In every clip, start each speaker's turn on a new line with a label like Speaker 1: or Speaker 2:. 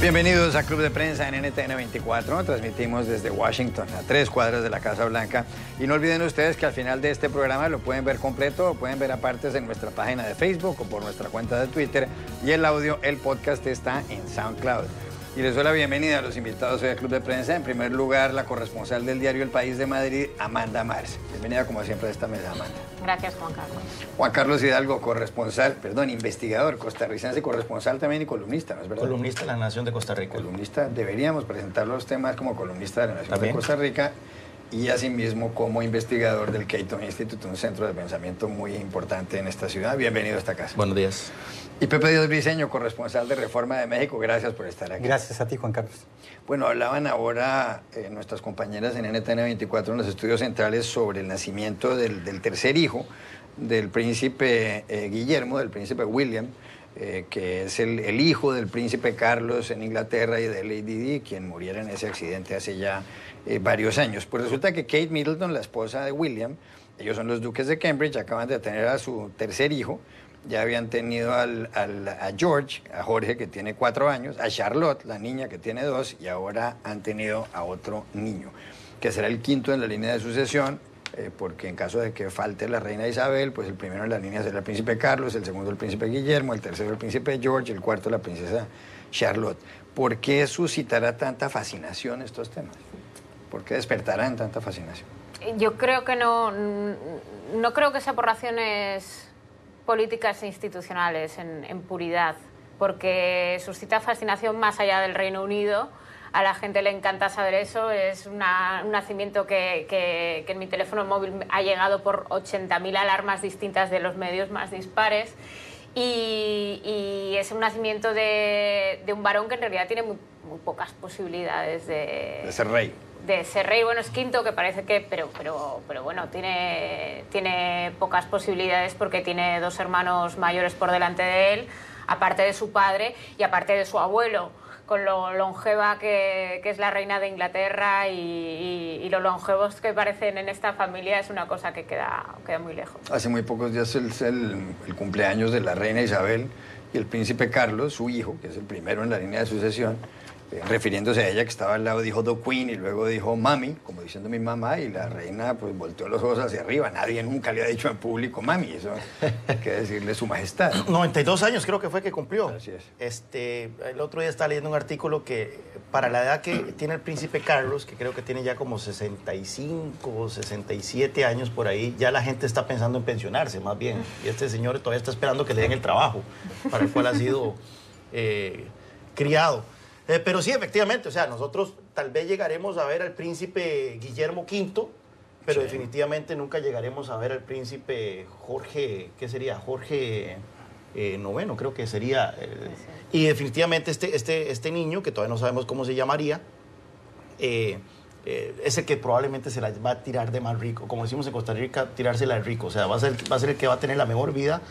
Speaker 1: Bienvenidos a Club de Prensa en NTN 24. Transmitimos desde Washington, a 3 cuadras de la Casa Blanca. Y no olviden ustedes que al final de este programa lo pueden ver completo o pueden ver a partes en nuestra página de Facebook o por nuestra cuenta de Twitter. Y el audio, el podcast está en SoundCloud. Y les doy la bienvenida a los invitados hoy al Club de Prensa. En primer lugar, la corresponsal del diario El País de Madrid, Amanda Mars. Bienvenida como siempre a esta mesa, Amanda.
Speaker 2: Gracias, Juan Carlos.
Speaker 1: Juan Carlos Hidalgo, investigador costarricense, corresponsal también y columnista, ¿no es verdad?
Speaker 3: Columnista de la Nación de Costa Rica.
Speaker 1: Columnista, deberíamos presentar los temas como columnista de la Nación de Costa Rica y asimismo como investigador del Cato Institute, un centro de pensamiento muy importante en esta ciudad. Bienvenido a esta casa.
Speaker 3: Buenos días.
Speaker 1: Y Pepe Díaz Briceño, corresponsal de Reforma de México, gracias por estar aquí.
Speaker 4: Gracias a ti, Juan Carlos.
Speaker 1: Bueno, hablaban ahora nuestras compañeras en NTN 24 en los estudios centrales sobre el nacimiento del tercer hijo del príncipe Guillermo, del príncipe William, que es el hijo del príncipe Carlos en Inglaterra y de Lady Di, quien muriera en ese accidente hace ya varios años. Pues resulta que Kate Middleton, la esposa de William, ellos son los duques de Cambridge, acaban de tener a su tercer hijo. Ya habían tenido a George, a Jorge, que tiene 4 años, a Charlotte, la niña, que tiene 2, y ahora han tenido a otro niño, que será el quinto en la línea de sucesión, porque en caso de que falte la reina Isabel, pues el primero en la línea será el príncipe Carlos, el segundo el príncipe Guillermo, el tercero el príncipe George, el cuarto la princesa Charlotte. ¿Por qué suscitará tanta fascinación estos temas? ¿Por qué despertarán tanta fascinación?
Speaker 2: Yo creo que no creo que sea por razones políticas e institucionales en puridad, porque suscita fascinación más allá del Reino Unido. A la gente le encanta saber eso. Es un nacimiento que en mi teléfono móvil ha llegado por 80.000 alarmas distintas de los medios más dispares. Y es un nacimiento de un varón que en realidad tiene muy pocas posibilidades de
Speaker 1: ser rey.
Speaker 2: De ser rey. Bueno, es quinto, que parece que... Pero bueno, tiene pocas posibilidades porque tiene 2 hermanos mayores por delante de él, aparte de su padre y aparte de su abuelo, con lo longeva que es la reina de Inglaterra y lo longevos que parecen en esta familia es una cosa que queda muy lejos.
Speaker 1: Hace muy pocos días es el cumpleaños de la reina Isabel y el príncipe Carlos, su hijo, que es el primero en la línea de sucesión, refiriéndose a ella que estaba al lado, dijo The Queen y luego dijo Mami, como diciendo mi mamá, y la reina pues volteó los ojos hacia arriba. Nadie nunca le ha dicho en público Mami, eso hay que decirle su majestad.
Speaker 3: 92 años creo que fue que cumplió.
Speaker 1: Así es.
Speaker 3: El otro día estaba leyendo un artículo que para la edad que tiene el príncipe Carlos, que creo que tiene ya como 65 o 67 años por ahí, ya la gente está pensando en pensionarse más bien. Y este señor todavía está esperando que le den el trabajo para el cual ha sido criado. Pero sí, efectivamente, o sea, nosotros tal vez llegaremos a ver al príncipe Guillermo V, pero sí, definitivamente nunca llegaremos a ver al príncipe Jorge, ¿qué sería? Jorge IX, creo que sería. Y definitivamente este niño, que todavía no sabemos cómo se llamaría, es el que probablemente se la va a tirar de más rico. Como decimos en Costa Rica, tirársela de rico. O sea, va a ser el que va a tener la mejor vida,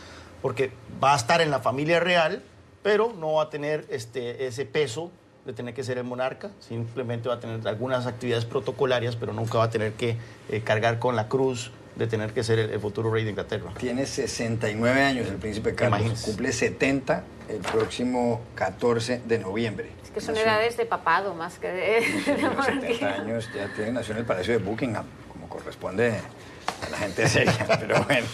Speaker 3: porque va a estar en la familia real, pero no va a tener ese peso de tener que ser el monarca. Simplemente va a tener algunas actividades protocolarias, pero nunca va a tener que cargar con la cruz de tener que ser el futuro rey de Inglaterra.
Speaker 1: Tiene 69 años el príncipe Carlos.
Speaker 3: Imagínese.
Speaker 1: Cumple 70 el próximo 14 de noviembre.
Speaker 2: Es que son edades de papado más que de
Speaker 1: 70 años ya tiene, nació en el Palacio de Buckingham, como corresponde a la gente seria, pero bueno.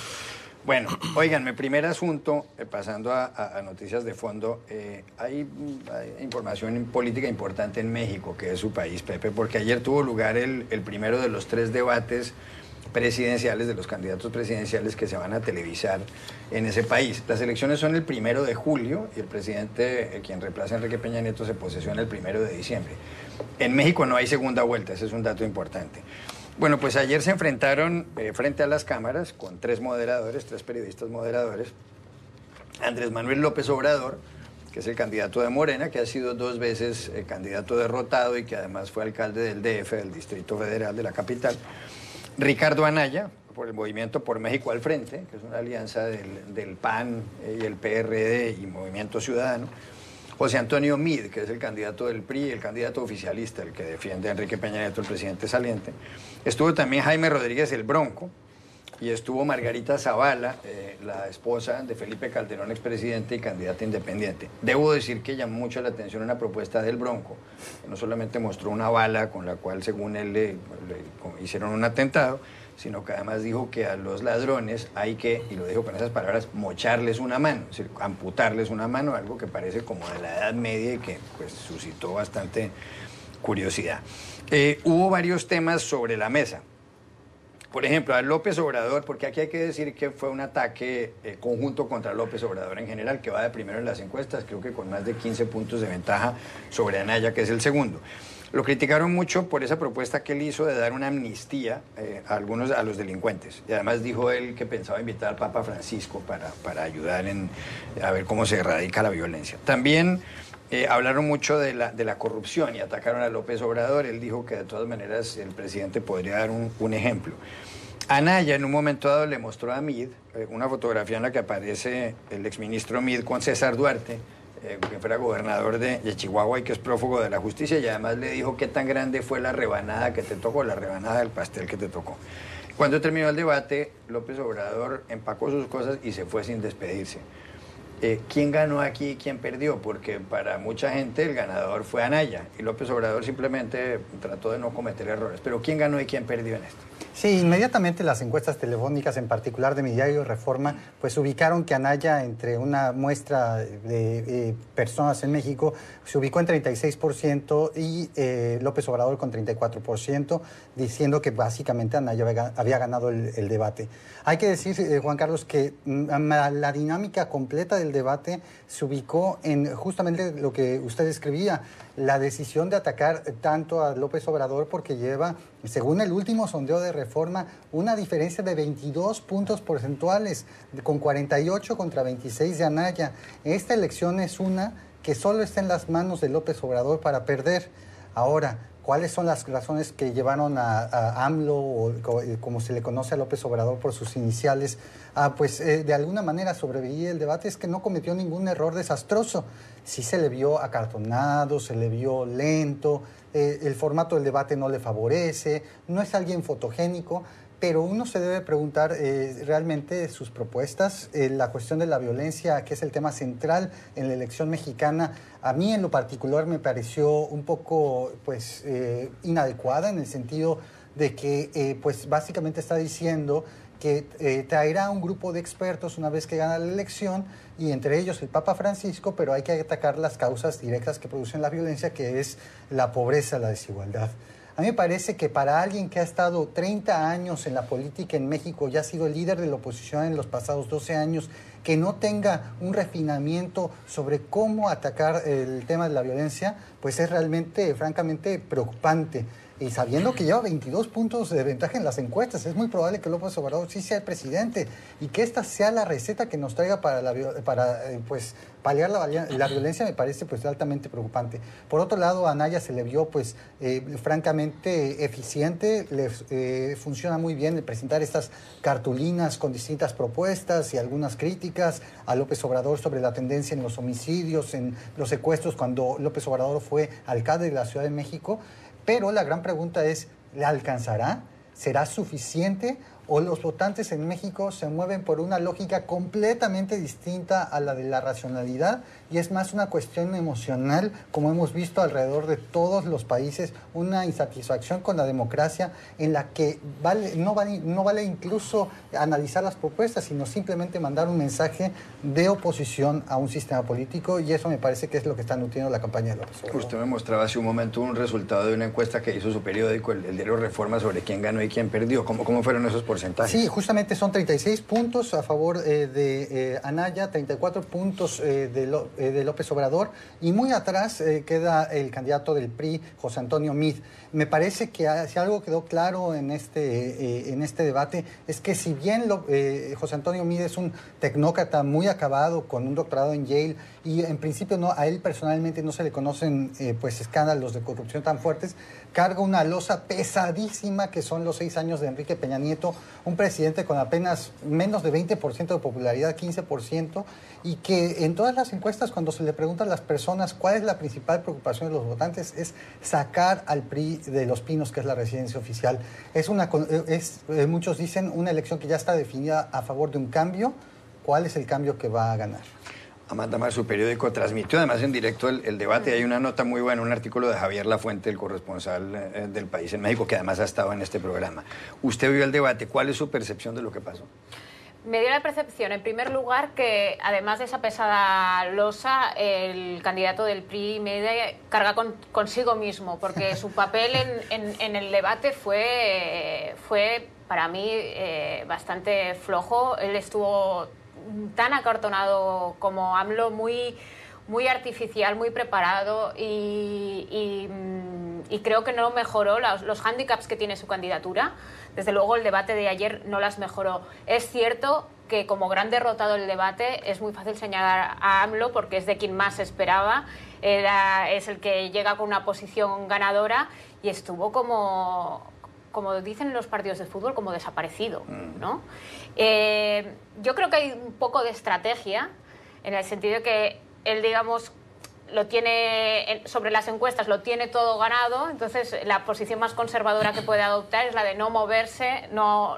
Speaker 1: Bueno, óiganme, primer asunto, pasando a noticias de fondo, hay información política importante en México, que es su país, Pepe, porque ayer tuvo lugar el primero de los 3 debates presidenciales, de los candidatos presidenciales que se van a televisar en ese país. Las elecciones son el 1 de julio y el presidente, quien reemplaza a Enrique Peña Nieto, se posesiona el 1 de diciembre. En México no hay segunda vuelta, ese es un dato importante. Bueno, pues ayer se enfrentaron frente a las cámaras con 3 moderadores, 3 periodistas moderadores. Andrés Manuel López Obrador, que es el candidato de Morena, que ha sido 2 veces candidato derrotado y que además fue alcalde del DF, del Distrito Federal de la capital. Ricardo Anaya, por el Movimiento por México al Frente, que es una alianza del PAN y el PRD y Movimiento Ciudadano. José Antonio Meade, que es el candidato del PRI, el candidato oficialista, el que defiende a Enrique Peña Nieto, el presidente saliente. Estuvo también Jaime Rodríguez el Bronco, y estuvo Margarita Zavala, la esposa de Felipe Calderón, expresidente y candidata independiente. Debo decir que llamó mucho la atención una propuesta del Bronco, que no solamente mostró una bala con la cual, según él, le hicieron un atentado, sino que además dijo que a los ladrones hay que, y lo dijo con esas palabras, mocharles una mano, es decir, amputarles una mano, algo que parece como de la Edad Media y que pues suscitó bastante curiosidad. Hubo varios temas sobre la mesa. Por ejemplo, a López Obrador, porque aquí hay que decir que fue un ataque conjunto contra López Obrador en general, que va de primero en las encuestas, creo que con más de 15 puntos de ventaja sobre Anaya, que es el segundo. Lo criticaron mucho por esa propuesta que él hizo de dar una amnistía a los delincuentes. Y además dijo él que pensaba invitar al Papa Francisco para ayudar a ver cómo se erradica la violencia. También hablaron mucho de la corrupción y atacaron a López Obrador. Él dijo que de todas maneras el presidente podría dar un ejemplo. Anaya en un momento dado le mostró a Meade una fotografía en la que aparece el exministro Meade con César Duarte, que fuera gobernador de Chihuahua y que es prófugo de la justicia, y además le dijo qué tan grande fue la rebanada que te tocó, la rebanada del pastel que te tocó. Cuando terminó el debate, López Obrador empacó sus cosas y se fue sin despedirse. ¿Quién ganó aquí y quién perdió? Porque para mucha gente el ganador fue Anaya y López Obrador simplemente trató de no cometer errores. Pero ¿quién ganó y quién perdió en esto?
Speaker 4: Sí, inmediatamente las encuestas telefónicas, en particular de mi diario Reforma, pues ubicaron que Anaya, entre una muestra de personas en México, se ubicó en 36% y López Obrador con 34%, diciendo que básicamente Anaya había ganado el debate. Hay que decir, Juan Carlos, que la dinámica completa del debate se ubicó en justamente lo que usted escribía, la decisión de atacar tanto a López Obrador porque lleva, según el último sondeo de Reforma, una diferencia de 22 puntos porcentuales, con 48 contra 26 de Anaya. Esta elección es una que solo está en las manos de López Obrador para perder. Ahora, ¿cuáles son las razones que llevaron a AMLO, o como se le conoce a López Obrador por sus iniciales, de alguna manera sobrevivir el debate? Es que no cometió ningún error desastroso. Sí se le vio acartonado, se le vio lento, el formato del debate no le favorece, no es alguien fotogénico, pero uno se debe preguntar realmente sus propuestas. La cuestión de la violencia, que es el tema central en la elección mexicana, a mí en lo particular me pareció un poco inadecuada, en el sentido de que básicamente está diciendo que traerá un grupo de expertos una vez que gana la elección, y entre ellos el Papa Francisco, pero hay que atacar las causas directas que producen la violencia, que es la pobreza, la desigualdad. A mí me parece que para alguien que ha estado 30 años en la política en México y ha sido el líder de la oposición en los pasados 12 años, que no tenga un refinamiento sobre cómo atacar el tema de la violencia, pues es realmente, francamente, preocupante. Y sabiendo que lleva 22 puntos de ventaja en las encuestas, es muy probable que López Obrador sí sea el presidente y que esta sea la receta que nos traiga para paliar la violencia. Me parece altamente preocupante. Por otro lado, a Anaya se le vio francamente eficiente, le funciona muy bien el presentar estas cartulinas con distintas propuestas y algunas críticas a López Obrador sobre la tendencia en los homicidios, en los secuestros, cuando López Obrador fue alcalde de la Ciudad de México. Pero la gran pregunta es, ¿le alcanzará? ¿Será suficiente? ¿O los votantes en México se mueven por una lógica completamente distinta a la de la racionalidad? Y es más una cuestión emocional, como hemos visto alrededor de todos los países, una insatisfacción con la democracia en la que no vale incluso analizar las propuestas, sino simplemente mandar un mensaje de oposición a un sistema político, y eso me parece que es lo que está nutriendo la campaña de López Obrador.
Speaker 1: Usted me mostraba hace un momento un resultado de una encuesta que hizo su periódico, el diario Reforma, sobre quién ganó y quién perdió. ¿Cómo fueron esos porcentajes?
Speaker 4: Sí, justamente son 36 puntos a favor de Anaya, 34 puntos de López Obrador, y muy atrás queda el candidato del PRI, José Antonio Meade. Me parece que si algo quedó claro en este debate es que si bien José Antonio Meade es un tecnócrata muy acabado con un doctorado en Yale, y en principio a él personalmente no se le conocen escándalos de corrupción tan fuertes, carga una losa pesadísima que son los 6 años de Enrique Peña Nieto, un presidente con apenas menos de 20% de popularidad, 15%, y que en todas las encuestas, cuando se le pregunta a las personas cuál es la principal preocupación de los votantes, es sacar al PRI de Los Pinos, que es la residencia oficial. Muchos dicen una elección que ya está definida a favor de un cambio. ¿Cuál es el cambio que va a ganar?
Speaker 1: Amanda Mar, su periódico transmitió además en directo el debate. Hay una nota muy buena, un artículo de Javier Lafuente, el corresponsal del País en México, que además ha estado en este programa. Usted vio el debate, ¿cuál es su percepción de lo que pasó?
Speaker 2: Me dio la percepción, en primer lugar, que además de esa pesada losa, el candidato del PRI Meide carga consigo mismo, porque su papel en el debate fue para mí bastante flojo. Él estuvo tan acartonado como AMLO, muy artificial, muy preparado, y creo que no mejoró los hándicaps que tiene su candidatura. Desde luego el debate de ayer no las mejoró. Es cierto que como gran derrotado del debate es muy fácil señalar a AMLO porque es de quien más esperaba, es el que llega con una posición ganadora y estuvo como dicen en los partidos de fútbol, como desaparecido, ¿no? Yo creo que hay un poco de estrategia en el sentido de que él, digamos, lo tiene sobre las encuestas, lo tiene todo ganado, entonces la posición más conservadora que puede adoptar es la de no moverse, no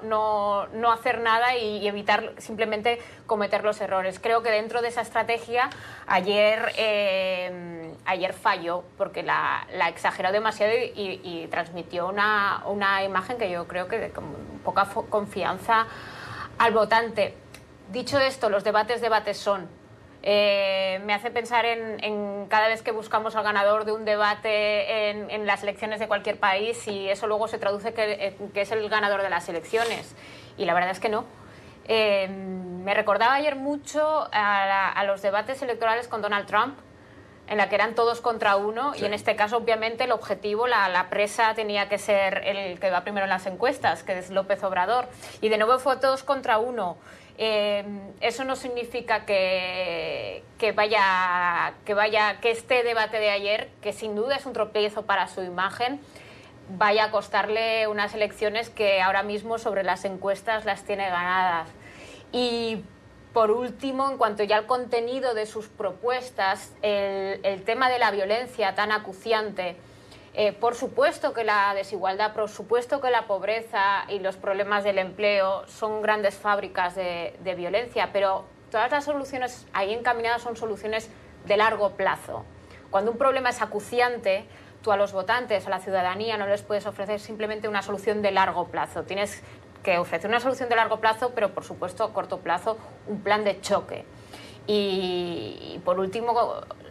Speaker 2: hacer nada y evitar simplemente cometer los errores. Creo que dentro de esa estrategia ayer falló porque la exageró demasiado y transmitió una imagen que yo creo que de poca confianza al votante. Dicho esto, los debates son. Me hace pensar en cada vez que buscamos al ganador de un debate en las elecciones de cualquier país y eso luego se traduce que es el ganador de las elecciones. Y la verdad es que no. Me recordaba ayer mucho a los debates electorales con Donald Trump, en la que eran todos contra uno, sí. Y en este caso, obviamente, el objetivo, la presa tenía que ser el que va primero en las encuestas, que es López Obrador. Y de nuevo fue todos contra uno. Eso no significa que este debate de ayer, que sin duda es un tropiezo para su imagen, vaya a costarle unas elecciones que ahora mismo sobre las encuestas las tiene ganadas. Y por último, en cuanto ya al contenido de sus propuestas, el tema de la violencia tan acuciante, por supuesto que la desigualdad, por supuesto que la pobreza y los problemas del empleo son grandes fábricas de violencia, pero todas las soluciones ahí encaminadas son soluciones de largo plazo. Cuando un problema es acuciante, tú a los votantes, a la ciudadanía, no les puedes ofrecer simplemente una solución de largo plazo. Tienes que ofrecer una solución de largo plazo, pero por supuesto a corto plazo un plan de choque. Y por último,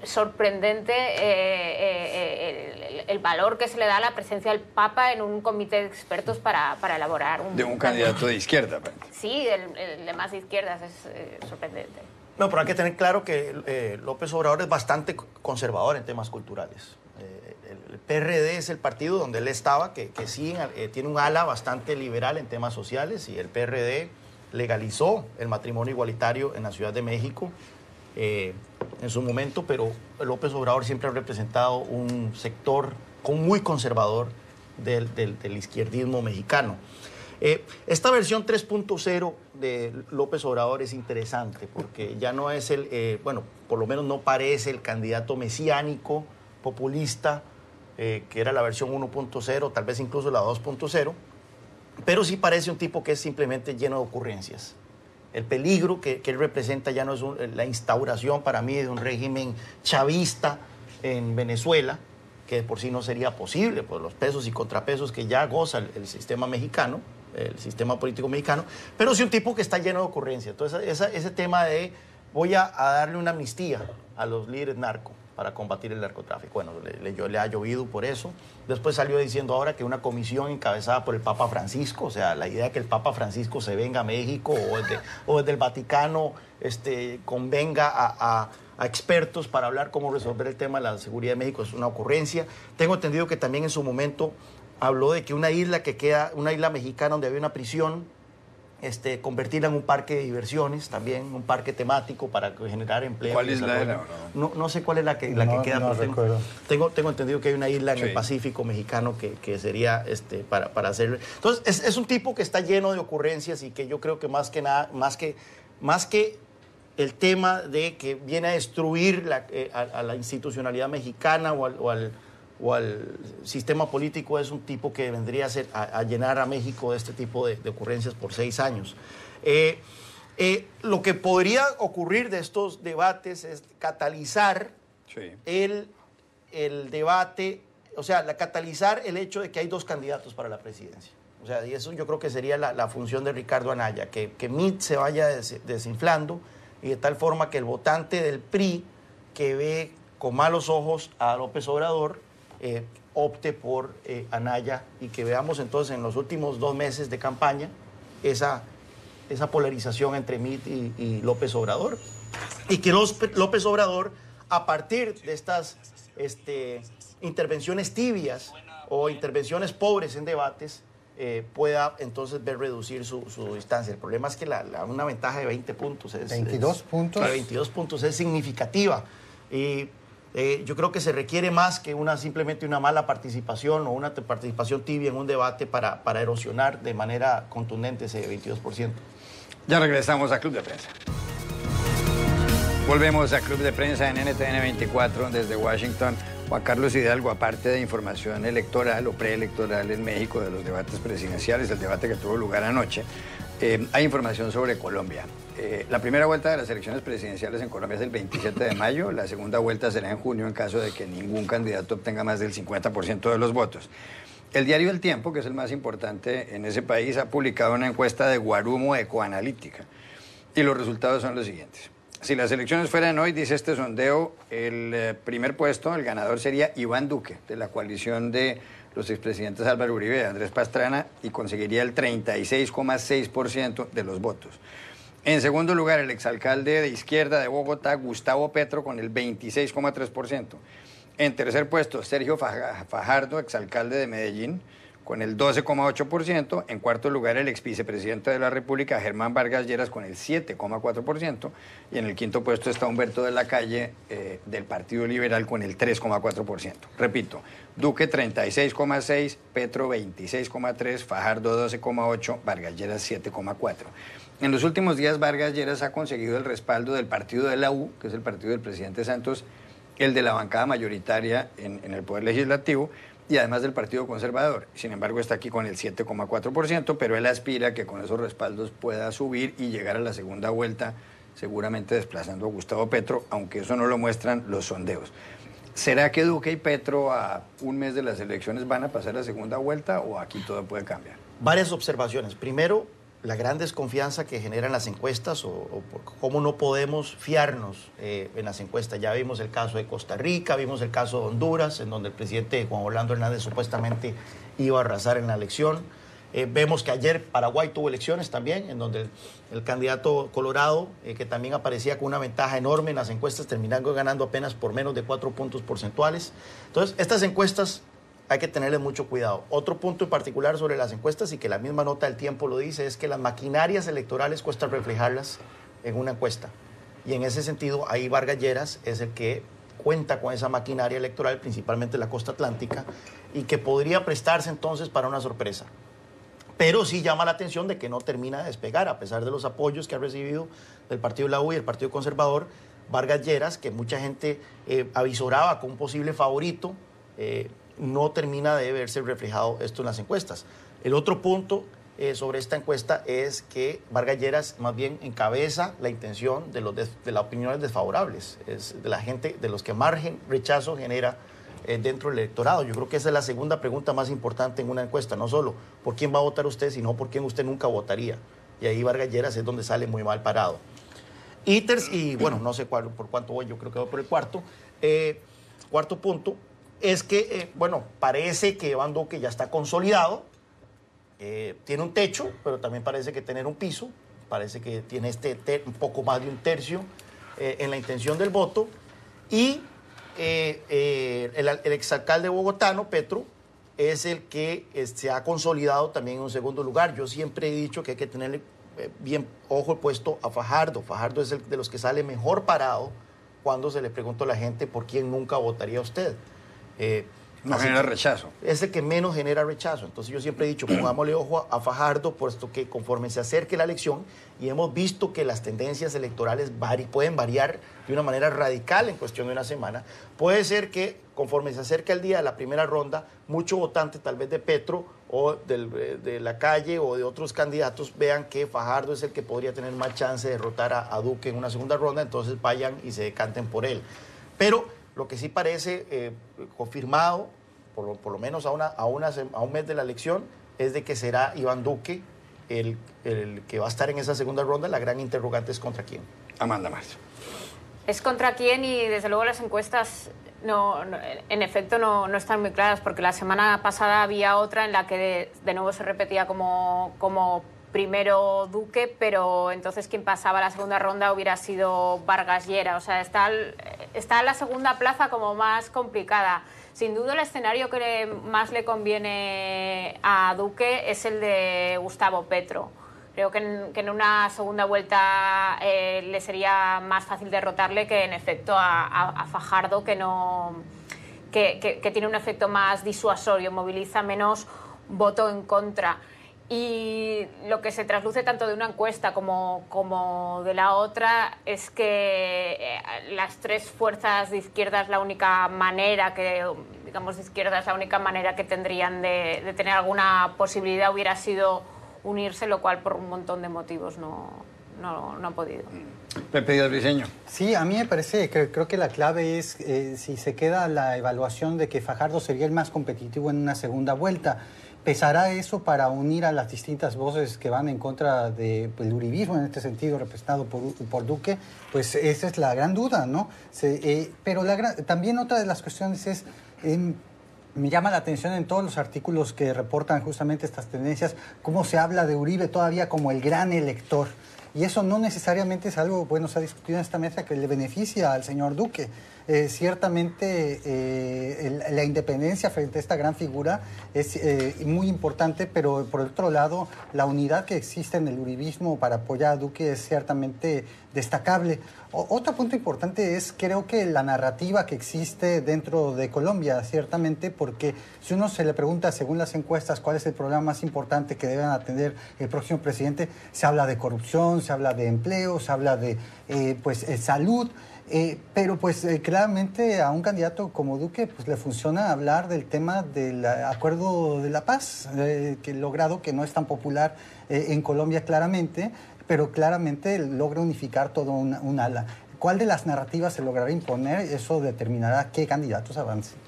Speaker 2: sorprendente el valor que se le da a la presencia del Papa en un comité de expertos para elaborar
Speaker 1: un candidato de izquierda.
Speaker 2: Sí, el de más de izquierdas, es sorprendente.
Speaker 3: No, pero hay que tener claro que López Obrador es bastante conservador en temas culturales. El PRD es el partido donde él estaba, que sí tiene un ala bastante liberal en temas sociales, y el PRD legalizó el matrimonio igualitario en la Ciudad de México en su momento, pero López Obrador siempre ha representado un sector muy conservador del izquierdismo mexicano. Esta versión 3.0 de López Obrador es interesante porque ya no es por lo menos no parece el candidato mesiánico, populista, que era la versión 1.0, tal vez incluso la 2.0, pero sí parece un tipo que es simplemente lleno de ocurrencias. El peligro que él representa ya no es la instauración para mí de un régimen chavista en Venezuela, que de por sí no sería posible por los pesos y contrapesos que ya goza el sistema mexicano, el sistema político mexicano, pero sí un tipo que está lleno de ocurrencias. Entonces ese tema de voy a darle una amnistía a los líderes narco para combatir el narcotráfico. Bueno, le ha llovido por eso. Después salió diciendo ahora que una comisión encabezada por el Papa Francisco, o sea, la idea de que el Papa Francisco se venga a México o desde el Vaticano convenga a expertos para hablar cómo resolver el tema de la seguridad de México es una ocurrencia. Tengo entendido que también en su momento habló de que una isla mexicana donde había una prisión convertirla en un parque de diversiones también, un parque temático para generar empleo.
Speaker 1: ¿Cuál isla era?
Speaker 3: No sé cuál es la que queda.
Speaker 4: No recuerdo.
Speaker 3: Tengo entendido que hay una isla en el Pacífico mexicano que sería para hacer. Entonces, es un tipo que está lleno de ocurrencias y que yo creo que más que el tema de que viene a destruir a la institucionalidad mexicana o al sistema político, es un tipo que vendría a llenar a México de este tipo de ocurrencias por 6 años. Lo que podría ocurrir de estos debates es catalizar el debate, o sea, catalizar el hecho de que hay 2 candidatos para la presidencia. O sea, y eso yo creo que sería la función de Ricardo Anaya, que Mitt se vaya desinflando y de tal forma que el votante del PRI, que ve con malos ojos a López Obrador, opte por Anaya, y que veamos entonces en los últimos 2 meses de campaña esa polarización entre Mitt y López Obrador, y que López Obrador, a partir de estas intervenciones tibias o intervenciones pobres en debates, pueda entonces ver reducir su distancia. El problema es que una ventaja de 20 puntos
Speaker 4: 22 puntos.
Speaker 3: 22 puntos es significativa, y yo creo que se requiere más que simplemente una mala participación o una participación tibia en un debate para erosionar de manera contundente ese 22%.
Speaker 1: Ya regresamos a Club de Prensa. Volvemos a Club de Prensa en NTN 24 desde Washington. Juan Carlos Hidalgo, aparte de información electoral o preelectoral en México de los debates presidenciales, el debate que tuvo lugar anoche, hay información sobre Colombia. La primera vuelta de las elecciones presidenciales en Colombia es el 27 de mayo, la segunda vuelta será en junio en caso de que ningún candidato obtenga más del 50% de los votos. El diario El Tiempo, que es el más importante en ese país, ha publicado una encuesta de Guarumo Ecoanalítica y los resultados son los siguientes. Si las elecciones fueran hoy, dice este sondeo, el primer puesto, el ganador sería Iván Duque, de la coalición de los expresidentes Álvaro Uribe y Andrés Pastrana, y conseguiría el 36,6% de los votos. En segundo lugar, el exalcalde de izquierda de Bogotá, Gustavo Petro, con el 26,3%. En tercer puesto, Sergio Fajardo, exalcalde de Medellín, con el 12,8%. En cuarto lugar, el exvicepresidente de la República, Germán Vargas Lleras, con el 7,4%. Y en el quinto puesto está Humberto de la Calle, del Partido Liberal, con el 3,4%. Repito, Duque 36,6%, Petro 26,3%, Fajardo 12,8%, Vargas Lleras 7,4%. En los últimos días, Vargas Lleras ha conseguido el respaldo del partido de la U, que es el partido del presidente Santos, el de la bancada mayoritaria en el Poder Legislativo, y además del Partido Conservador. Sin embargo, está aquí con el 7,4%, pero él aspira a que con esos respaldos pueda subir y llegar a la segunda vuelta, seguramente desplazando a Gustavo Petro, aunque eso no lo muestran los sondeos. ¿Será que Duque y Petro a un mes de las elecciones van a pasar a segunda vuelta o aquí todo puede cambiar?
Speaker 3: Varias observaciones. Primero, la gran desconfianza que generan las encuestas o cómo no podemos fiarnos en las encuestas. Ya vimos el caso de Costa Rica, vimos el caso de Honduras, en donde el presidente Juan Orlando Hernández supuestamente iba a arrasar en la elección. Vemos que ayer Paraguay tuvo elecciones también, en donde el candidato Colorado, que también aparecía con una ventaja enorme en las encuestas, terminando ganando apenas por menos de 4 puntos porcentuales. Entonces, estas encuestas hay que tenerle mucho cuidado. Otro punto en particular sobre las encuestas, y que la misma nota del Tiempo lo dice, es que las maquinarias electorales cuesta reflejarlas en una encuesta. Y en ese sentido, ahí Vargas Lleras es el que cuenta con esa maquinaria electoral, principalmente en la costa atlántica, y que podría prestarse entonces para una sorpresa. Pero sí llama la atención de que no termina de despegar, a pesar de los apoyos que ha recibido del Partido de la U y el Partido Conservador. Vargas Lleras, que mucha gente avisoraba como un posible favorito, no termina de verse reflejado esto en las encuestas. El otro punto sobre esta encuesta es que Vargas Lleras más bien encabeza la intención de las opiniones desfavorables, es de la gente, de los que margen rechazo genera dentro del electorado. Yo creo que esa es la segunda pregunta más importante en una encuesta, no solo por quién va a votar usted, sino por quién usted nunca votaría. Y ahí Vargas Lleras es donde sale muy mal parado. ITERS, y bueno, no sé por cuánto voy, yo creo que voy por el cuarto. Cuarto punto es que, bueno, parece que Iván Duque ya está consolidado, tiene un techo, pero también parece que tener un piso, parece que tiene un poco más de un tercio en la intención del voto, y el exalcalde bogotano, Petro, es el que se ha consolidado también en un segundo lugar. Yo siempre he dicho que hay que tenerle bien, ojo puesto a Fajardo. Fajardo es el de los que sale mejor parado cuando se le pregunta a la gente por quién nunca votaría usted.
Speaker 1: No genera rechazo.
Speaker 3: Es el que menos genera rechazo. Entonces yo siempre he dicho, pongámosle ojo a Fajardo, puesto que conforme se acerque la elección, y hemos visto que las tendencias electorales pueden variar de una manera radical en cuestión de una semana, puede ser que conforme se acerque el día de la primera ronda, mucho votante tal vez de Petro o de la calle o de otros candidatos vean que Fajardo es el que podría tener más chance de derrotar a Duque en una segunda ronda, entonces vayan y se decanten por él. Pero lo que sí parece confirmado, por lo menos a un mes de la elección, es de que será Iván Duque el que va a estar en esa segunda ronda. La gran interrogante es contra quién.
Speaker 1: Amanda Marzo.
Speaker 2: Es contra quién y desde luego las encuestas en efecto no están muy claras, porque la semana pasada había otra en la que de nuevo se repetía como primero Duque, pero entonces quien pasaba a la segunda ronda hubiera sido Vargas Llera. O sea, está la segunda plaza como más complicada. Sin duda el escenario que más le conviene a Duque es el de Gustavo Petro. Creo que en una segunda vuelta le sería más fácil derrotarle que en efecto a Fajardo, que tiene un efecto más disuasorio, moviliza menos voto en contra. Y lo que se trasluce tanto de una encuesta como de la otra es que las tres fuerzas de izquierda es la única manera que tendrían de tener alguna posibilidad hubiera sido unirse, lo cual por un montón de motivos no han podido.
Speaker 1: Pepe Díaz Briceño.
Speaker 4: Sí, a mí me parece, creo que la clave es si se queda la evaluación de que Fajardo sería el más competitivo en una segunda vuelta. ¿Pesará eso para unir a las distintas voces que van en contra del uribismo, en este sentido representado por Duque? Pues esa es la gran duda, ¿no? Pero también otra de las cuestiones es... me llama la atención en todos los artículos que reportan justamente estas tendencias, cómo se habla de Uribe todavía como el gran elector. Y eso no necesariamente es algo, bueno, se ha discutido en esta mesa, que le beneficia al señor Duque. Ciertamente la independencia frente a esta gran figura es muy importante, pero por otro lado, la unidad que existe en el uribismo para apoyar a Duque es ciertamente destacable. Otro punto importante es, creo que la narrativa que existe dentro de Colombia, ciertamente, porque si uno se le pregunta, según las encuestas, cuál es el problema más importante que deben atender el próximo presidente, se habla de corrupción, se habla de empleo, se habla de salud. Pero pues claramente a un candidato como Duque pues le funciona hablar del tema del acuerdo de la paz que logrado, que no es tan popular en Colombia claramente, pero claramente logra unificar todo un ala. ¿Cuál de las narrativas se logrará imponer? Eso determinará qué candidatos avancen.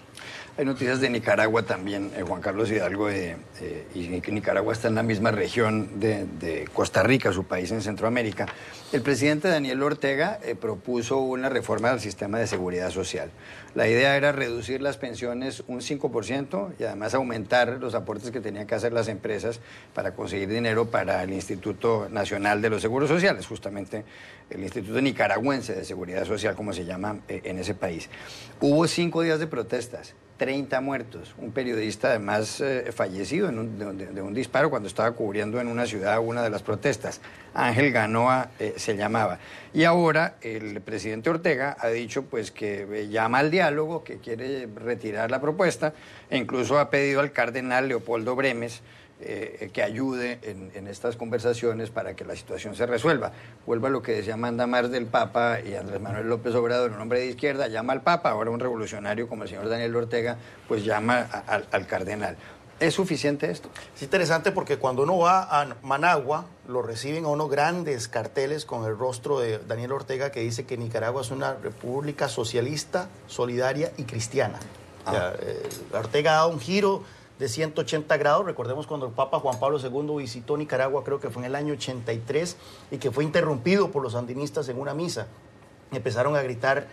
Speaker 1: Hay noticias de Nicaragua también, Juan Carlos Hidalgo, y Nicaragua está en la misma región de Costa Rica, su país en Centroamérica. El presidente Daniel Ortega propuso una reforma del sistema de seguridad social. La idea era reducir las pensiones un 5% y además aumentar los aportes que tenían que hacer las empresas para conseguir dinero para el Instituto Nacional de los Seguros Sociales, justamente el Instituto Nicaragüense de Seguridad Social, como se llama en ese país. Hubo 5 días de protestas. 30 muertos, un periodista además fallecido de un disparo cuando estaba cubriendo en una ciudad una de las protestas. Ángel Ganoa se llamaba. Y ahora el presidente Ortega ha dicho pues que llama al diálogo, que quiere retirar la propuesta e incluso ha pedido al cardenal Leopoldo Bremes que ayude en estas conversaciones para que la situación se resuelva. Vuelvo a lo que decía Amanda Mars del Papa y Andrés Manuel López Obrador, un hombre de izquierda, llama al Papa, ahora un revolucionario como el señor Daniel Ortega, pues llama al cardenal. ¿Es suficiente esto?
Speaker 3: Es interesante porque cuando uno va a Managua, lo reciben a unos grandes carteles con el rostro de Daniel Ortega que dice que Nicaragua es una república socialista, solidaria y cristiana. O sea, Ortega ha dado un giro de 180 grados. Recordemos cuando el Papa Juan Pablo II visitó Nicaragua, creo que fue en el año 83, y que fue interrumpido por los sandinistas en una misa. Empezaron a gritar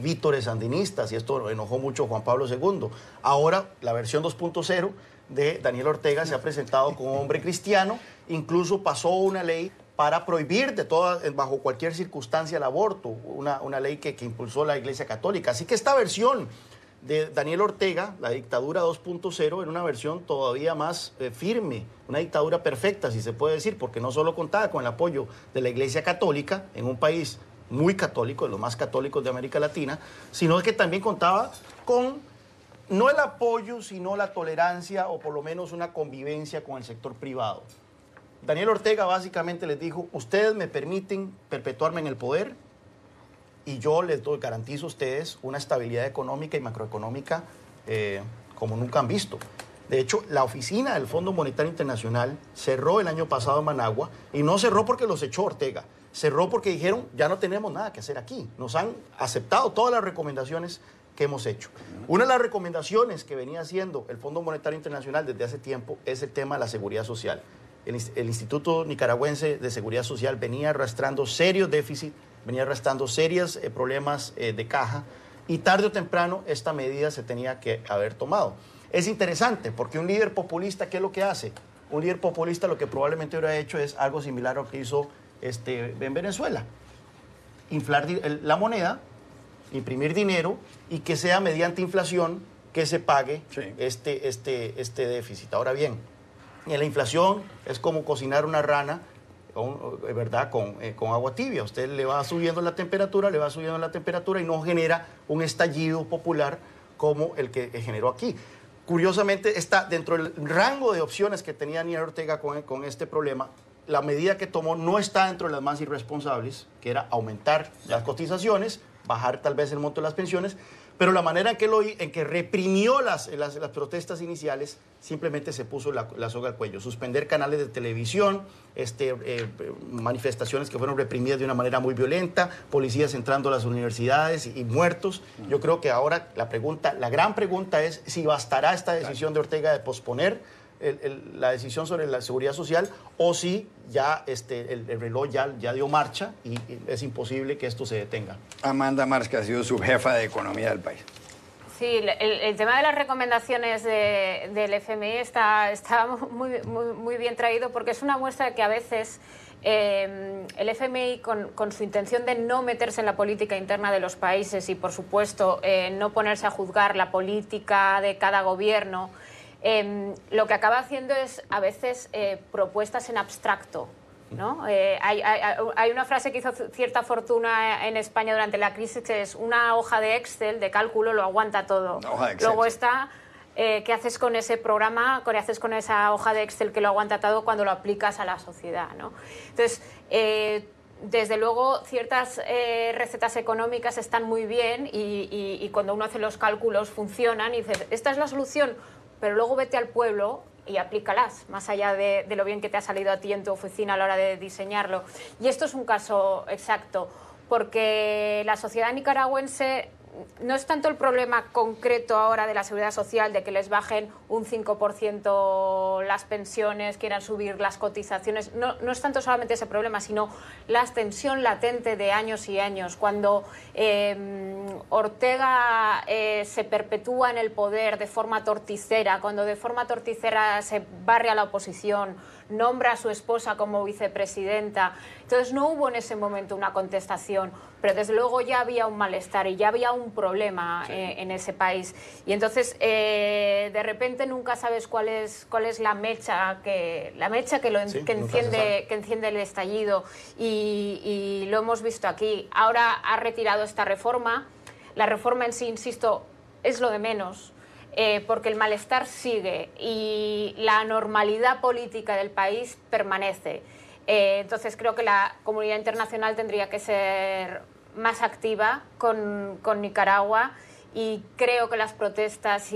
Speaker 3: vítores sandinistas y esto enojó mucho a Juan Pablo II. Ahora, la versión 2.0 de Daniel Ortega se ha presentado como hombre cristiano, incluso pasó una ley para prohibir bajo cualquier circunstancia el aborto, una ley que impulsó la Iglesia Católica. Así que esta versión de Daniel Ortega, la dictadura 2.0, en una versión todavía más firme, una dictadura perfecta, si se puede decir, porque no solo contaba con el apoyo de la Iglesia Católica en un país muy católico, de los más católicos de América Latina, sino que también contaba con no el apoyo, sino la tolerancia o por lo menos una convivencia con el sector privado. Daniel Ortega básicamente les dijo, ustedes me permiten perpetuarme en el poder, y yo les garantizo a ustedes una estabilidad económica y macroeconómica como nunca han visto. De hecho, la oficina del Fondo Monetario Internacional cerró el año pasado en Managua, y no cerró porque los echó Ortega, cerró porque dijeron, ya no tenemos nada que hacer aquí. Nos han aceptado todas las recomendaciones que hemos hecho. Una de las recomendaciones que venía haciendo el Fondo Monetario Internacional desde hace tiempo es el tema de la seguridad social. El Instituto Nicaragüense de Seguridad Social venía arrastrando serios déficits, venía arrastrando serios problemas de caja, y tarde o temprano esta medida se tenía que haber tomado. Es interesante porque un líder populista, ¿qué es lo que hace? Un líder populista lo que probablemente hubiera hecho es algo similar a lo que hizo en Venezuela. Inflar la moneda, imprimir dinero, y que sea mediante inflación que se pague este déficit. Ahora bien, la inflación es como cocinar una rana, ¿verdad? Con agua tibia. Usted le va subiendo la temperatura, y no genera un estallido popular como el que generó aquí. Curiosamente, está dentro del rango de opciones que tenía Daniel Ortega con este problema. La medida que tomó no está dentro de las más irresponsables, que era aumentar las cotizaciones, bajar tal vez el monto de las pensiones, pero la manera en que reprimió las protestas iniciales, simplemente se puso la soga al cuello. Suspender canales de televisión, manifestaciones que fueron reprimidas de una manera muy violenta, policías entrando a las universidades y muertos. Yo creo que ahora la gran pregunta es si bastará esta decisión de Ortega de posponer la decisión sobre la seguridad social, o si ya el reloj ya dio marcha y es imposible que esto se detenga.
Speaker 1: Amanda Mars, que ha sido subjefa de economía del país.
Speaker 2: Sí, el tema de las recomendaciones del FMI está muy bien traído, porque es una muestra de que a veces el FMI, con su intención de no meterse en la política interna de los países y, por supuesto, no ponerse a juzgar la política de cada gobierno, lo que acaba haciendo es a veces propuestas en abstracto, ¿no? Hay una frase que hizo cierta fortuna en España durante la crisis, que es: una hoja de Excel de cálculo lo aguanta todo. Luego está qué haces con ese programa, qué haces con esa hoja de Excel que lo aguanta todo cuando lo aplicas a la sociedad, ¿no? Entonces, desde luego, ciertas recetas económicas están muy bien, y cuando uno hace los cálculos funcionan, y dices, esta es la solución, pero luego vete al pueblo y aplícalas, más allá de lo bien que te ha salido a ti en tu oficina a la hora de diseñarlo. Y esto es un caso exacto, porque la sociedad nicaragüense no es tanto el problema concreto ahora de la seguridad social, de que les bajen un 5% las pensiones, quieran subir las cotizaciones. No es tanto solamente ese problema, sino la tensión latente de años y años. Cuando Ortega se perpetúa en el poder de forma torticera, cuando de forma torticera se barre a la oposición, nombra a su esposa como vicepresidenta. Entonces no hubo en ese momento una contestación, pero desde luego ya había un malestar y ya había un problema en ese país. Y entonces de repente nunca sabes cuál es la mecha que enciende el estallido, y lo hemos visto aquí. Ahora ha retirado esta reforma. La reforma en sí, insisto, es lo de menos. Porque el malestar sigue y la normalidad política del país permanece. Entonces creo que la comunidad internacional tendría que ser más activa con Nicaragua, y creo que las protestas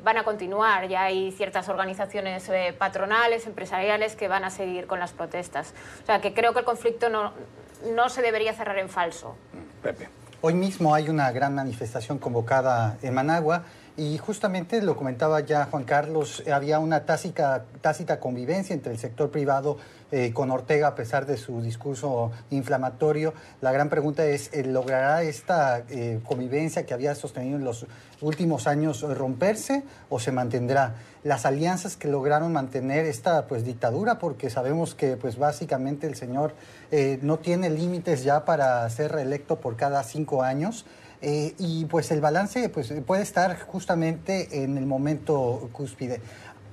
Speaker 2: van a continuar. Ya hay ciertas organizaciones patronales, empresariales, que van a seguir con las protestas. O sea, que creo que el conflicto no se debería cerrar en falso.
Speaker 1: Pepe.
Speaker 4: Hoy mismo hay una gran manifestación convocada en Managua, y justamente lo comentaba ya Juan Carlos, había una tácita tácita convivencia entre el sector privado con Ortega, a pesar de su discurso inflamatorio. La gran pregunta es, ¿logrará esta convivencia que había sostenido en los últimos años romperse o se mantendrá? Las alianzas que lograron mantener esta pues dictadura, porque sabemos que pues básicamente el señor no tiene límites ya para ser reelecto por cada 5 años. Y pues el balance pues, puede estar justamente en el momento cúspide.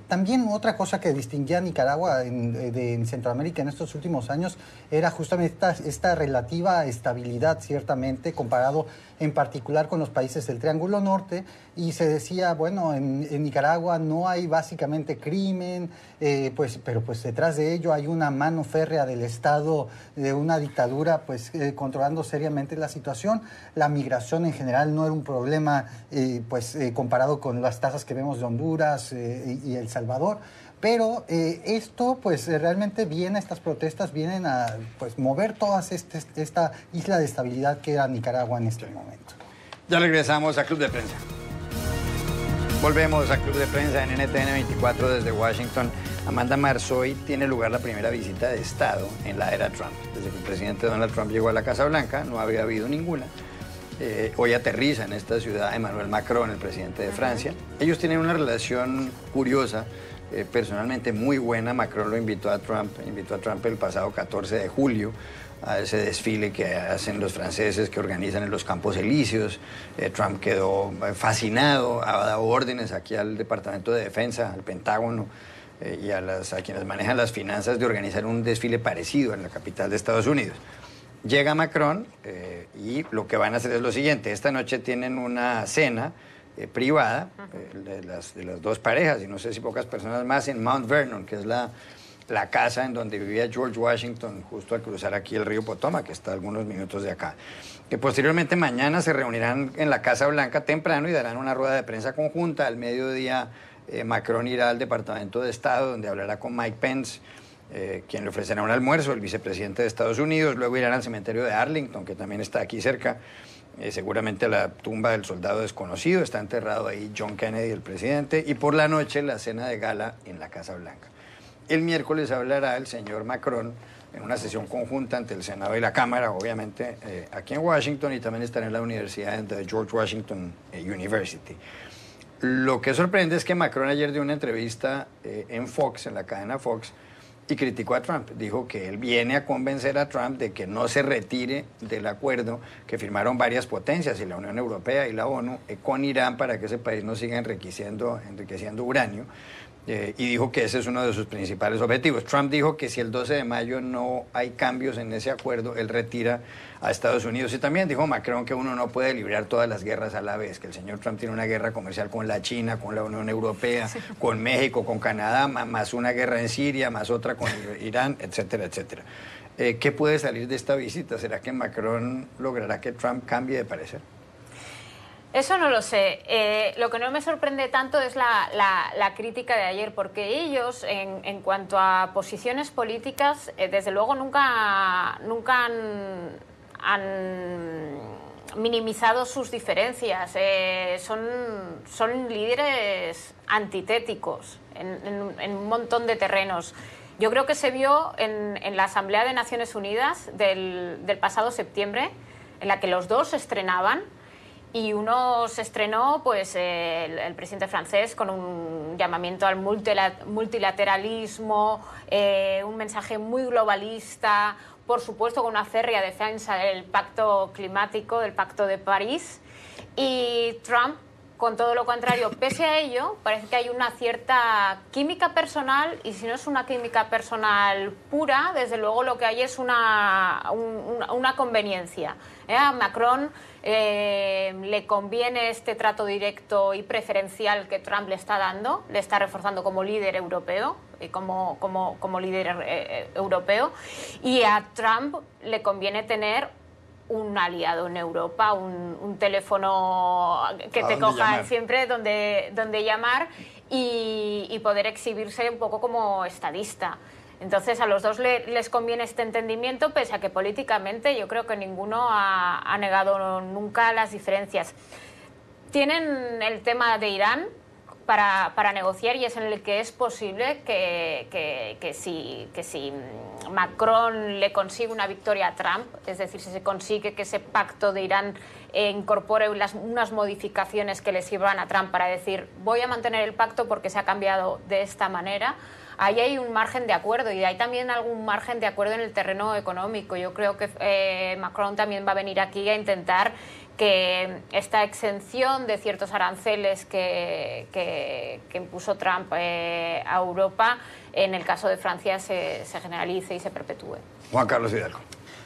Speaker 4: También otra cosa que distinguía a Nicaragua en Centroamérica en estos últimos años era justamente esta relativa estabilidad, ciertamente, comparado en particular con los países del Triángulo Norte, y se decía, bueno, en Nicaragua no hay básicamente crimen, pero pues detrás de ello hay una mano férrea del Estado, de una dictadura, pues controlando seriamente la situación. La migración en general no era un problema, comparado con las tasas que vemos de Honduras y El Salvador. Pero esto, pues realmente estas protestas vienen a pues, mover toda esta isla de estabilidad que era Nicaragua en este momento.
Speaker 1: Ya regresamos a Club de Prensa. Volvemos a Club de Prensa en NTN 24 desde Washington. Amanda Marzo, hoy tiene lugar la primera visita de Estado en la era Trump. Desde que el presidente Donald Trump llegó a la Casa Blanca, no había habido ninguna. Hoy aterriza en esta ciudad Emmanuel Macron, el presidente de Francia. Ellos tienen una relación curiosa, personalmente muy buena. Macron lo invitó a Trump el pasado 14 de julio a ese desfile que hacen los franceses, que organizan en los Campos Elíseos. Trump quedó fascinado, ha dado órdenes aquí al Departamento de Defensa, al Pentágono, y a quienes manejan las finanzas de organizar un desfile parecido en la capital de Estados Unidos. Llega Macron y lo que van a hacer es lo siguiente. Esta noche tienen una cena privada de las dos parejas, y no sé si pocas personas más, en Mount Vernon, que es la casa en donde vivía George Washington, justo al cruzar aquí el río Potomac, que está a algunos minutos de acá. Que posteriormente mañana se reunirán en la Casa Blanca temprano y darán una rueda de prensa conjunta. Al mediodía Macron irá al Departamento de Estado, donde hablará con Mike Pence, quien le ofrecerá un almuerzo, el vicepresidente de Estados Unidos. Luego irán al cementerio de Arlington, que también está aquí cerca, seguramente la tumba del soldado desconocido. Está enterrado ahí John Kennedy, el presidente. Y por la noche la cena de gala en la Casa Blanca. El miércoles hablará el señor Macron en una sesión conjunta ante el Senado y la Cámara, obviamente, aquí en Washington, y también estará en la Universidad de George Washington University. Lo que sorprende es que Macron ayer dio una entrevista en Fox, en la cadena Fox, y criticó a Trump. Dijo que él viene a convencer a Trump de que no se retire del acuerdo que firmaron varias potencias, y la Unión Europea y la ONU, con Irán, para que ese país no siga enriqueciendo uranio. Y dijo que ese es uno de sus principales objetivos. Trump dijo que si el 12 de mayo no hay cambios en ese acuerdo, él retira a Estados Unidos. Y también dijo Macron que uno no puede librar todas las guerras a la vez, que el señor Trump tiene una guerra comercial con la China, con la Unión Europea, con México, con Canadá, más una guerra en Siria, más otra con Irán, etcétera, etcétera. ¿Qué puede salir de esta visita? ¿Será que Macron logrará que Trump cambie de parecer?
Speaker 2: Eso no lo sé. Lo que no me sorprende tanto es la crítica de ayer, porque ellos, en cuanto a posiciones políticas, desde luego nunca han minimizado sus diferencias. Son líderes antitéticos en un montón de terrenos. Yo creo que se vio en la Asamblea de Naciones Unidas del pasado septiembre, en la que los dos se estrenaban. Y uno se estrenó, pues, el presidente francés con un llamamiento al multilateralismo, un mensaje muy globalista, por supuesto con una férrea defensa del pacto climático, del Pacto de París. Y Trump, con todo lo contrario, pese a ello, parece que hay una cierta química personal, y si no es una química personal pura, desde luego lo que hay es una conveniencia. A Macron le conviene este trato directo y preferencial que Trump le está dando, le está reforzando como líder europeo, como líder europeo, y a Trump le conviene tener un aliado en Europa, un teléfono que te coja siempre donde llamar, y poder exhibirse un poco como estadista. Entonces a los dos les conviene este entendimiento, pese a que políticamente yo creo que ninguno ha negado nunca las diferencias. Tienen el tema de Irán para negociar, y es en el que es posible que si Macron le consigue una victoria a Trump, es decir, si se consigue que ese pacto de Irán incorpore unas modificaciones que le sirvan a Trump para decir voy a mantener el pacto porque se ha cambiado de esta manera, ahí hay un margen de acuerdo, y hay también algún margen de acuerdo en el terreno económico. Yo creo que Macron también va a venir aquí a intentar que esta exención de ciertos aranceles que impuso Trump a Europa, en el caso de Francia, se generalice y se perpetúe.
Speaker 1: Juan Carlos Hidalgo.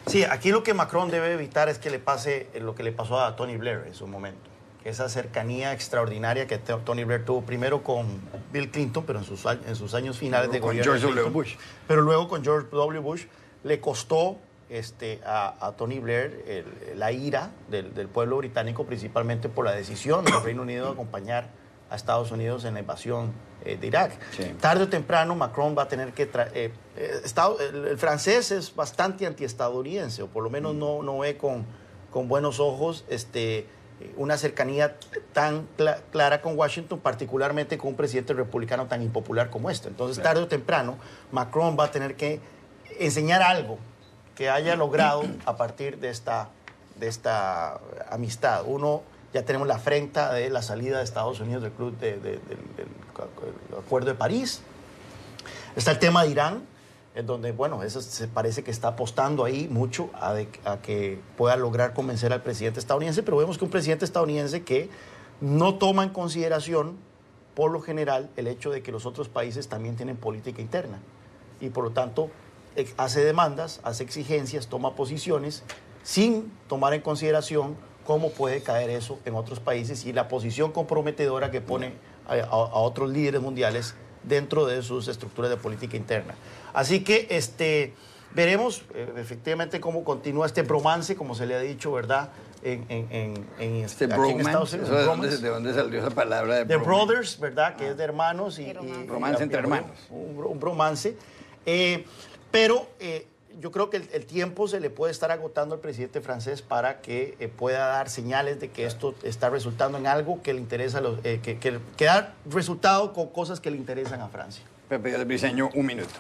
Speaker 3: Sí, aquí lo que Macron debe evitar es que le pase lo que le pasó a Tony Blair en su momento. Que esa cercanía extraordinaria que Tony Blair tuvo primero con Bill Clinton, pero en sus años finales de gobierno.
Speaker 1: Con George W. Bush.
Speaker 3: Pero luego con George W. Bush le costó a Tony Blair la ira del pueblo británico, principalmente por la decisión del Reino Unido de acompañar a Estados Unidos en la invasión de Irak. Sí. Tarde o temprano Macron va a tener que... el francés es bastante antiestadounidense, o por lo menos no ve con buenos ojos una cercanía tan clara con Washington, particularmente con un presidente republicano tan impopular como este. Entonces, tarde o temprano, Macron va a tener que enseñar algo que haya logrado a partir de esta amistad. Uno, ya tenemos la afrenta de la salida de Estados Unidos del club del Acuerdo de París. Está el tema de Irán, en donde, bueno, eso se parece que está apostando ahí mucho a que pueda lograr convencer al presidente estadounidense, pero vemos que un presidente estadounidense que no toma en consideración, por lo general, el hecho de que los otros países también tienen política interna y, por lo tanto, hace demandas, hace exigencias, toma posiciones sin tomar en consideración cómo puede caer eso en otros países y la posición comprometedora que pone a otros líderes mundiales dentro de sus estructuras de política interna. Así que veremos efectivamente cómo continúa este bromance, como se le ha dicho, ¿verdad?
Speaker 1: Aquí en Estados Unidos. ¿De dónde salió esa palabra?
Speaker 3: De brothers, ¿verdad? Que es de hermanos.
Speaker 1: Romance entre hermanos.
Speaker 3: Un bromance. Pero yo creo que el tiempo se le puede estar agotando al presidente francés para que pueda dar señales de que esto está resultando en algo que le interesa, que da resultado con cosas que le interesan a Francia.
Speaker 1: Pepe Briceño, un minuto.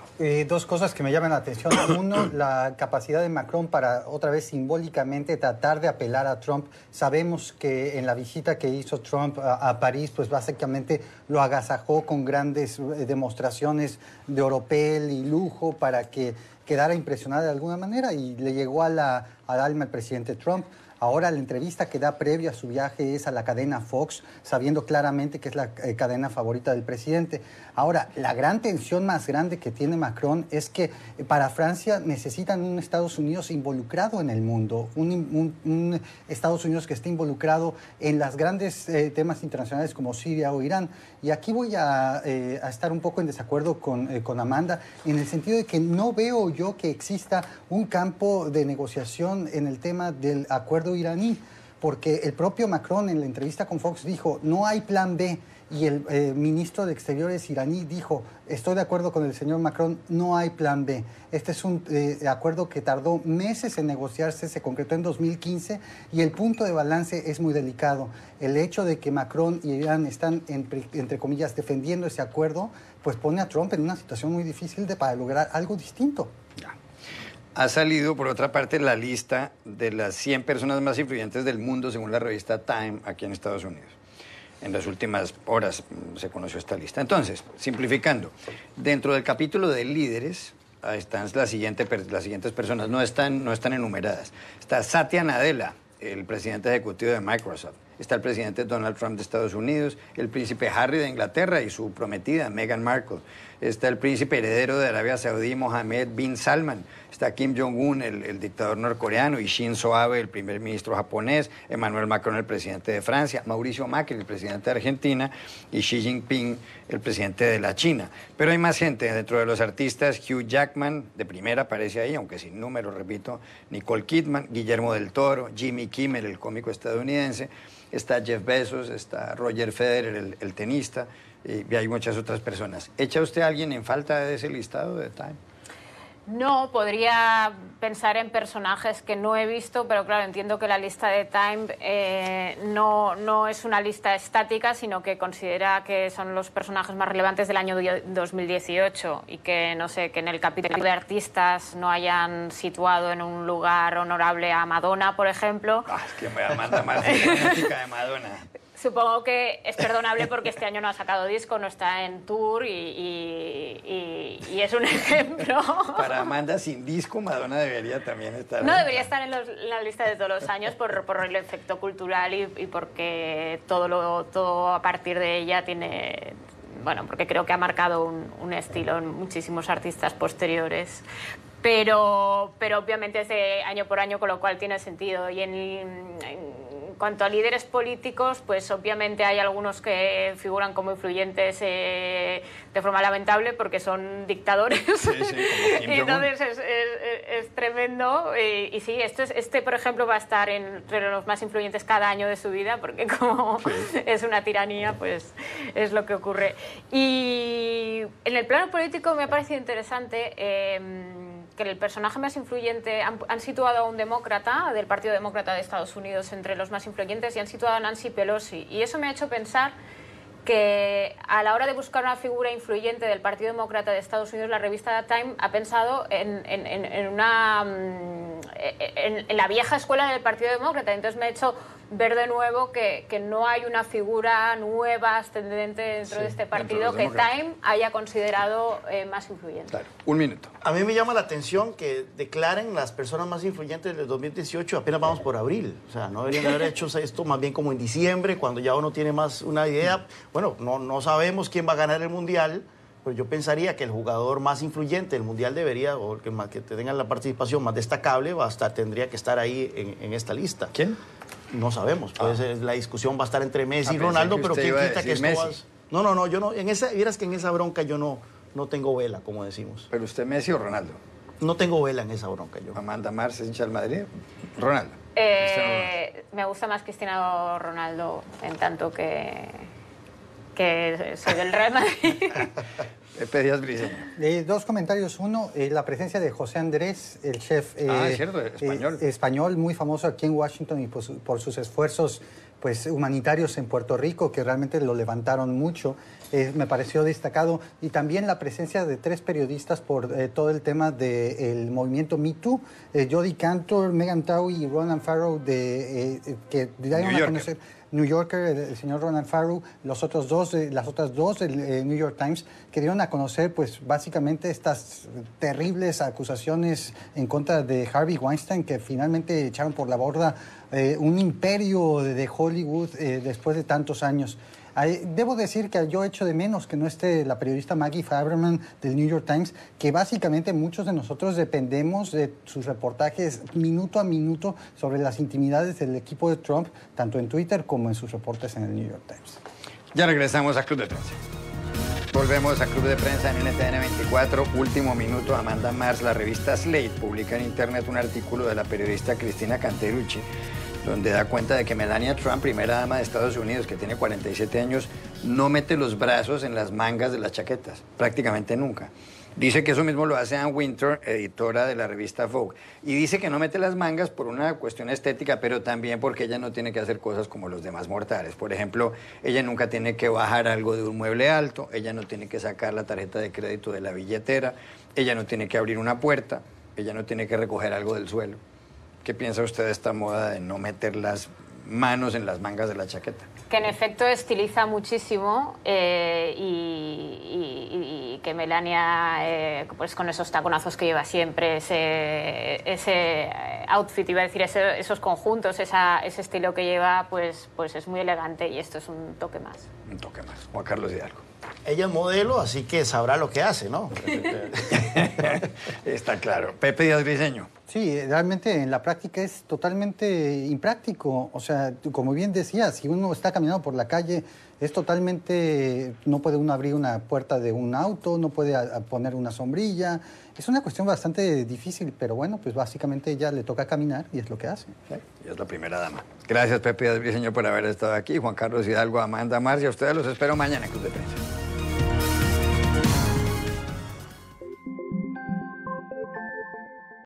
Speaker 4: Dos cosas que me llaman la atención. Uno, la capacidad de Macron para, otra vez simbólicamente, tratar de apelar a Trump. Sabemos que en la visita que hizo Trump a París, pues básicamente lo agasajó con grandes demostraciones de oropel y lujo para que quedara impresionada de alguna manera, y le llegó al alma al presidente Trump. Ahora la entrevista que da previo a su viaje es a la cadena Fox, sabiendo claramente que es la cadena favorita del presidente. Ahora, la gran tensión más grande que tiene Macron es que para Francia necesitan un Estados Unidos involucrado en el mundo, un Estados Unidos que esté involucrado en los grandes temas internacionales como Siria o Irán. Y aquí voy a estar un poco en desacuerdo con Amanda, en el sentido de que no veo yo que exista un campo de negociación en el tema del acuerdo iraní, porque el propio Macron en la entrevista con Fox dijo no hay plan B, y el ministro de Exteriores iraní dijo estoy de acuerdo con el señor Macron, no hay plan B. Este es un acuerdo que tardó meses en negociarse, se concretó en 2015 y el punto de balance es muy delicado. El hecho de que Macron y Irán están, entre comillas, defendiendo ese acuerdo, pues pone a Trump en una situación muy difícil para lograr algo distinto.
Speaker 1: Ya. Ha salido, por otra parte, la lista de las 100 personas más influyentes del mundo, según la revista Time, aquí en Estados Unidos. En las últimas horas se conoció esta lista. Entonces, simplificando, dentro del capítulo de líderes están las siguientes personas, no están enumeradas. Está Satya Nadella, el presidente ejecutivo de Microsoft. Está el presidente Donald Trump de Estados Unidos, el príncipe Harry de Inglaterra y su prometida Meghan Markle. Está el príncipe heredero de Arabia Saudí, Mohammed bin Salman. Está Kim Jong-un, el dictador norcoreano, y Shinzo Abe, el primer ministro japonés, Emmanuel Macron, el presidente de Francia, Mauricio Macri, el presidente de Argentina, y Xi Jinping, el presidente de la China. Pero hay más gente dentro de los artistas. Hugh Jackman, de primera, aparece ahí, aunque sin número, repito, Nicole Kidman, Guillermo del Toro, Jimmy Kimmel, el cómico estadounidense, está Jeff Bezos, está Roger Federer, el tenista, y hay muchas otras personas. ¿Echa usted a alguien en falta de ese listado de Time?
Speaker 2: No, podría pensar en personajes que no he visto, pero claro, entiendo que la lista de Time no es una lista estática, sino que considera que son los personajes más relevantes del año 2018 y que, no sé, que en el capítulo de artistas no hayan situado en un lugar honorable a Madonna, por ejemplo.
Speaker 1: Es que me manda más fanática de Madonna.
Speaker 2: Supongo que es perdonable porque este año no ha sacado disco, no está en tour y es un ejemplo.
Speaker 1: Para Amanda sin disco, Madonna debería también estar.
Speaker 2: No debería estar en la lista de todos los años por el efecto cultural y porque todo a partir de ella tiene... Bueno, porque creo que ha marcado un estilo en muchísimos artistas posteriores. Pero obviamente es de año por año, con lo cual tiene sentido. Y en cuanto a líderes políticos, pues obviamente hay algunos que figuran como influyentes de forma lamentable porque son dictadores.
Speaker 1: Sí, como
Speaker 2: Entonces es tremendo. Y sí, este, por ejemplo, va a estar entre los más influyentes cada año de su vida porque como es una tiranía, pues es lo que ocurre. Y en el plano político me ha parecido interesante que el personaje más influyente, han situado a un demócrata, del Partido Demócrata de Estados Unidos, entre los más influyentes, y han situado a Nancy Pelosi. Y eso me ha hecho pensar que a la hora de buscar una figura influyente del Partido Demócrata de Estados Unidos, la revista Time ha pensado en la vieja escuela del Partido Demócrata. Entonces me ha hecho ver de nuevo que no hay una figura nueva, ascendente dentro de este partido que Time haya considerado más influyente.
Speaker 1: Claro, un minuto.
Speaker 3: A mí me llama la atención que declaren las personas más influyentes del 2018, apenas vamos por abril. O sea, no deberían haber hecho esto más bien como en diciembre, cuando ya uno tiene más una idea. Bueno, no sabemos quién va a ganar el Mundial, pero yo pensaría que el jugador más influyente del Mundial debería, o el que tenga la participación más destacable, tendría que estar ahí en esta lista.
Speaker 1: ¿Quién?
Speaker 3: No sabemos, pues la discusión va a estar entre Messi y Ronaldo, pero ¿quién quita que esto va? No, yo no, vieras que en esa bronca yo no tengo vela, como decimos.
Speaker 1: ¿Pero usted Messi o Ronaldo?
Speaker 3: No tengo vela en esa bronca yo.
Speaker 1: Amanda Mars, hincha del Madrid. Ronaldo.
Speaker 2: Me gusta más Cristiano Ronaldo, en tanto que soy del Real Madrid.
Speaker 1: Pepe Díaz Briceño.
Speaker 4: Dos comentarios. Uno, la presencia de José Andrés, el chef
Speaker 1: es cierto, español.
Speaker 4: Español, muy famoso aquí en Washington y por sus esfuerzos humanitarios en Puerto Rico, que realmente lo levantaron mucho. Me pareció destacado. Y también la presencia de 3 periodistas por todo el tema del movimiento Me Too. Jody Cantor, Megan Towie y Ronan Farrow, que dieron a conocer... New Yorker, el señor Ronan Farrow, las otras dos del New York Times, que dieron a conocer, pues, básicamente estas terribles acusaciones en contra de Harvey Weinstein, que finalmente echaron por la borda un imperio de Hollywood después de tantos años. Debo decir que yo echo de menos que no esté la periodista Maggie Haberman del New York Times, que básicamente muchos de nosotros dependemos de sus reportajes minuto a minuto sobre las intimidades del equipo de Trump, tanto en Twitter como en sus reportes en el New York Times.
Speaker 1: Ya regresamos a Club de Prensa. Volvemos a Club de Prensa en NTN 24. Último minuto. Amanda Mars, la revista Slate, publica en internet un artículo de la periodista Cristina Canterucci, donde da cuenta de que Melania Trump, primera dama de Estados Unidos, que tiene 47 años, no mete los brazos en las mangas de las chaquetas, prácticamente nunca. Dice que eso mismo lo hace Ann Wintour, editora de la revista Vogue, y dice que no mete las mangas por una cuestión estética, pero también porque ella no tiene que hacer cosas como los demás mortales. Por ejemplo, ella nunca tiene que bajar algo de un mueble alto, ella no tiene que sacar la tarjeta de crédito de la billetera, ella no tiene que abrir una puerta, ella no tiene que recoger algo del suelo. ¿Qué piensa usted de esta moda de no meter las manos en las mangas de la chaqueta?
Speaker 2: Que en efecto estiliza muchísimo y que Melania, pues con esos taconazos que lleva siempre, ese outfit, iba a decir, esos conjuntos, ese estilo que lleva, pues es muy elegante y esto es un toque más.
Speaker 1: Un toque más. Juan Carlos Hidalgo.
Speaker 3: Ella es modelo, así que sabrá lo que hace, ¿no?
Speaker 1: Está claro. Pepe Díaz Briceño.
Speaker 4: Sí, realmente en la práctica es totalmente impráctico. O sea, como bien decía, si uno está caminando por la calle, es totalmente... No puede uno abrir una puerta de un auto, no puede poner una sombrilla. Es una cuestión bastante difícil, pero bueno, pues básicamente ella le toca caminar y es lo que hace.
Speaker 1: Sí, y es la primera dama. Gracias, Pepe Díaz Briceño, por haber estado aquí. Juan Carlos Hidalgo, Amanda Mars, y a ustedes los espero mañana en Club de Prensa.